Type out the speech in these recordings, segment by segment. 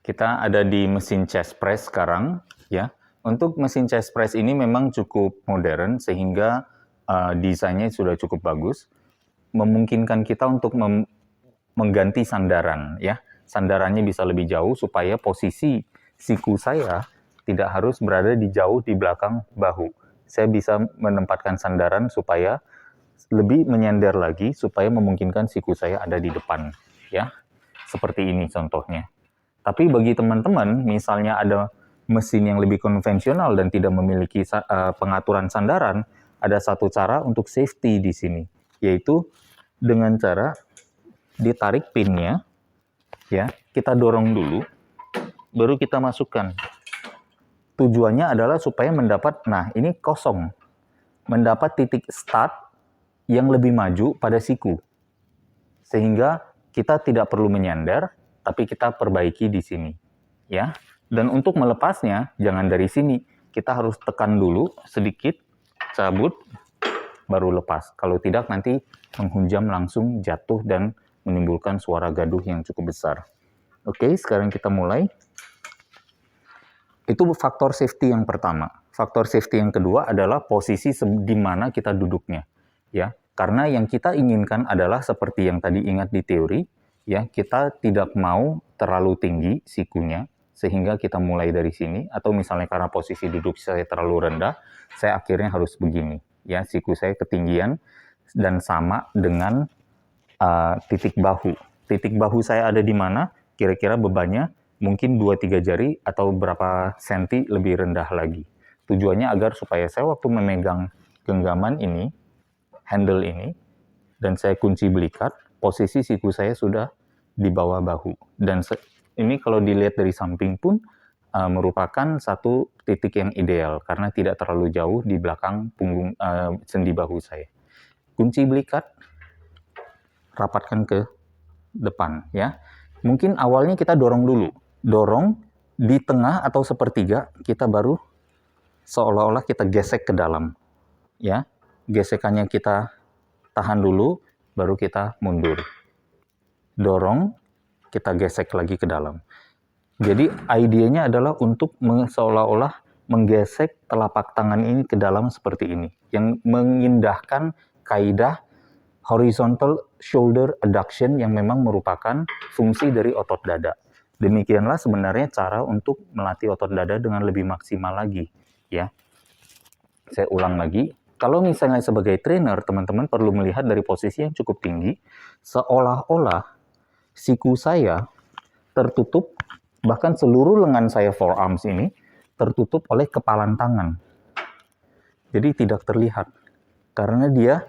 Kita ada di mesin chest press sekarang, ya. Untuk mesin chest press ini memang cukup modern sehingga desainnya sudah cukup bagus, memungkinkan kita untuk mengganti sandaran, ya. Sandarannya bisa lebih jauh supaya posisi siku saya tidak harus berada di jauh di belakang bahu. Saya bisa menempatkan sandaran supaya lebih menyender lagi supaya memungkinkan siku saya ada di depan, ya. Seperti ini contohnya. Tapi bagi teman-teman, misalnya ada mesin yang lebih konvensional dan tidak memiliki pengaturan sandaran, ada satu cara untuk safety di sini, yaitu dengan cara ditarik pinnya, ya, kita dorong dulu, baru kita masukkan. Tujuannya adalah supaya mendapat, nah ini kosong, mendapat titik start yang lebih maju pada siku, sehingga kita tidak perlu menyender, tapi kita perbaiki di sini, ya. Dan untuk melepasnya, jangan dari sini. Kita harus tekan dulu sedikit, cabut, baru lepas. Kalau tidak, nanti menghunjam langsung jatuh dan menimbulkan suara gaduh yang cukup besar. Oke, sekarang kita mulai. Itu faktor safety yang pertama. Faktor safety yang kedua adalah posisi di mana kita duduknya, ya. Karena yang kita inginkan adalah seperti yang tadi ingat di teori, ya, kita tidak mau terlalu tinggi sikunya, sehingga kita mulai dari sini, atau misalnya karena posisi duduk saya terlalu rendah, saya akhirnya harus begini, ya, siku saya ketinggian dan sama dengan titik bahu. Titik bahu saya ada di mana? Kira-kira bebannya mungkin 2-3 jari atau berapa senti lebih rendah lagi. Tujuannya agar supaya saya waktu memegang genggaman ini, handle ini, dan saya kunci belikat, posisi siku saya sudah di bawah bahu. Dan ini kalau dilihat dari samping pun merupakan satu titik yang ideal karena tidak terlalu jauh di belakang punggung sendi bahu saya. Kunci belikat, rapatkan ke depan, ya. Mungkin awalnya kita dorong dulu. Dorong di tengah atau sepertiga, kita baru seolah-olah kita gesek ke dalam, ya. Gesekannya kita tahan dulu, baru kita mundur. Dorong, kita gesek lagi ke dalam. Jadi idenya adalah untuk seolah-olah menggesek telapak tangan ini ke dalam seperti ini, yang mengindahkan kaidah horizontal shoulder adduction yang memang merupakan fungsi dari otot dada. Demikianlah sebenarnya cara untuk melatih otot dada dengan lebih maksimal lagi, ya. Saya ulang lagi. Kalau misalnya sebagai trainer, teman-teman perlu melihat dari posisi yang cukup tinggi, seolah-olah siku saya tertutup, bahkan seluruh lengan saya forearms ini tertutup oleh kepalan tangan. Jadi tidak terlihat, karena dia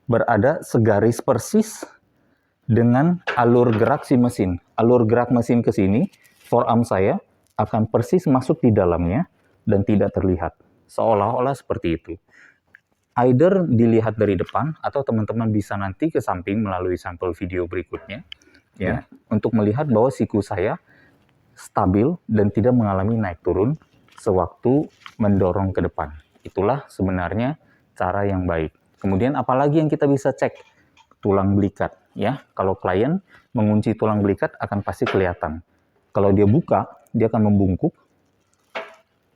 berada segaris persis dengan alur gerak si mesin. Alur gerak mesin ke sini, forearm saya akan persis masuk di dalamnya dan tidak terlihat. Seolah-olah seperti itu. Either dilihat dari depan atau teman-teman bisa nanti ke samping melalui sampel video berikutnya, ya, untuk melihat bahwa siku saya stabil dan tidak mengalami naik turun sewaktu mendorong ke depan. Itulah sebenarnya cara yang baik. Kemudian apalagi yang kita bisa cek? Tulang belikat, ya. Kalau klien mengunci tulang belikat akan pasti kelihatan. Kalau dia buka, dia akan membungkuk.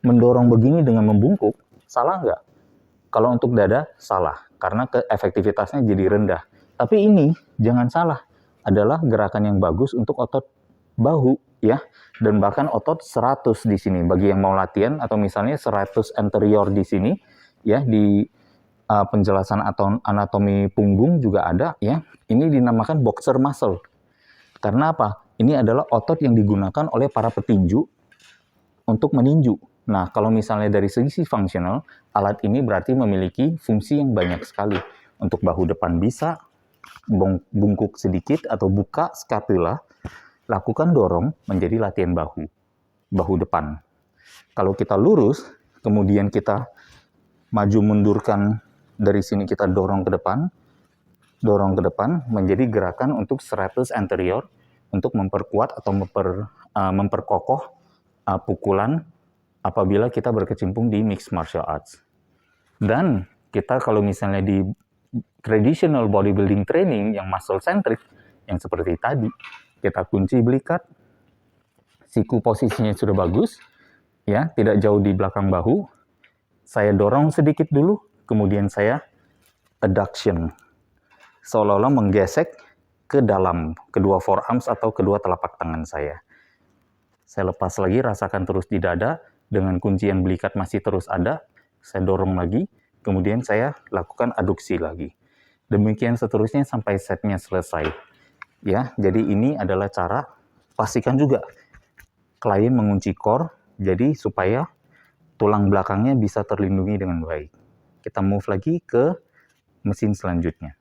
Mendorong begini dengan membungkuk, salah nggak? Kalau untuk dada, salah. Karena efektivitasnya jadi rendah. Tapi ini, jangan salah, adalah gerakan yang bagus untuk otot bahu, ya. Dan bahkan otot 100 di sini. Bagi yang mau latihan, atau misalnya 100 anterior di sini, ya, di penjelasan atau anatomi punggung juga ada, ya. Ini dinamakan boxer muscle. Karena apa? Ini adalah otot yang digunakan oleh para petinju untuk meninju. Nah, kalau misalnya dari segi fungsional, alat ini berarti memiliki fungsi yang banyak sekali. Untuk bahu depan bisa, bungkuk sedikit atau buka scapula, lakukan dorong menjadi latihan bahu depan. Kalau kita lurus, kemudian kita maju mundurkan dari sini, kita dorong ke depan menjadi gerakan untuk 100 anterior untuk memperkuat atau memperkokoh pukulan apabila kita berkecimpung di mixed martial arts. Dan kita kalau misalnya di traditional bodybuilding training yang muscle centric, yang seperti tadi, kita kunci belikat, siku posisinya sudah bagus, ya, tidak jauh di belakang bahu. Saya dorong sedikit dulu, kemudian saya adduction, seolah-olah menggesek ke dalam kedua forearms atau kedua telapak tangan saya. Saya lepas lagi, rasakan terus di dada, dengan kuncian belikat masih terus ada, saya dorong lagi, kemudian saya lakukan aduksi lagi. Demikian seterusnya sampai setnya selesai. Ya, jadi ini adalah cara, pastikan juga klien mengunci core, jadi supaya tulang belakangnya bisa terlindungi dengan baik. Kita move lagi ke mesin selanjutnya.